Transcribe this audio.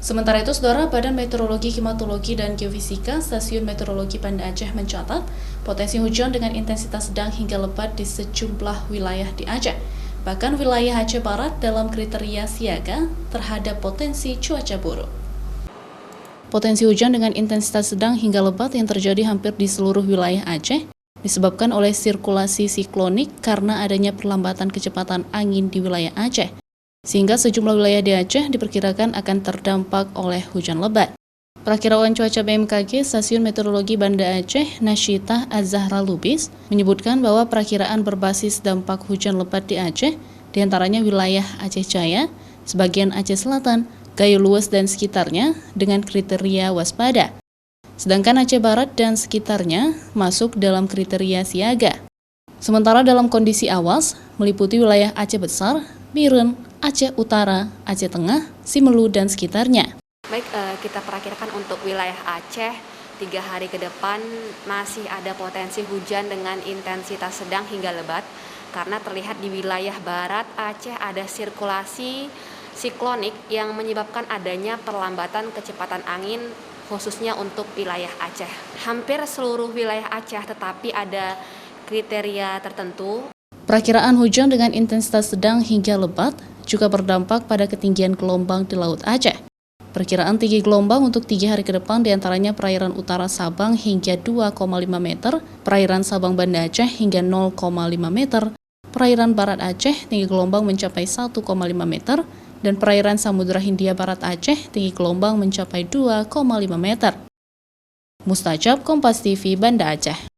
Sementara itu, Saudara, Badan Meteorologi, Klimatologi, dan Geofisika Stasiun Meteorologi Banda Aceh mencatat potensi hujan dengan intensitas sedang hingga lebat di sejumlah wilayah di Aceh. Bahkan wilayah Aceh Barat dalam kriteria siaga terhadap potensi cuaca buruk. Potensi hujan dengan intensitas sedang hingga lebat yang terjadi hampir di seluruh wilayah Aceh disebabkan oleh sirkulasi siklonik karena adanya perlambatan kecepatan angin di wilayah Aceh, sehingga sejumlah wilayah di Aceh diperkirakan akan terdampak oleh hujan lebat. Perakiraan cuaca BMKG Stasiun Meteorologi Banda Aceh, Nasyitah Az-Zahra Lubis, menyebutkan bahwa perakiraan berbasis dampak hujan lebat di Aceh, diantaranya wilayah Aceh Jaya, sebagian Aceh Selatan, Gayo Lues dan sekitarnya dengan kriteria waspada. Sedangkan Aceh Barat dan sekitarnya masuk dalam kriteria siaga. Sementara dalam kondisi awas, meliputi wilayah Aceh Besar, Biren, Aceh Utara, Aceh Tengah, Simelu, dan sekitarnya. Baik, kita perakirkan untuk wilayah Aceh, 3 hari ke depan masih ada potensi hujan dengan intensitas sedang hingga lebat, karena terlihat di wilayah barat Aceh ada sirkulasi siklonik yang menyebabkan adanya perlambatan kecepatan angin khususnya untuk wilayah Aceh. Hampir seluruh wilayah Aceh, tetapi ada kriteria tertentu. Perakiraan hujan dengan intensitas sedang hingga lebat juga berdampak pada ketinggian gelombang di Laut Aceh. Perkiraan tinggi gelombang untuk 3 hari ke depan diantaranya perairan utara Sabang hingga 2,5 meter, perairan Sabang Banda Aceh hingga 0,5 meter, perairan Barat Aceh tinggi gelombang mencapai 1,5 meter, dan perairan Samudra Hindia Barat Aceh tinggi gelombang mencapai 2,5 meter. Mustajab, Kompas TV, Banda Aceh.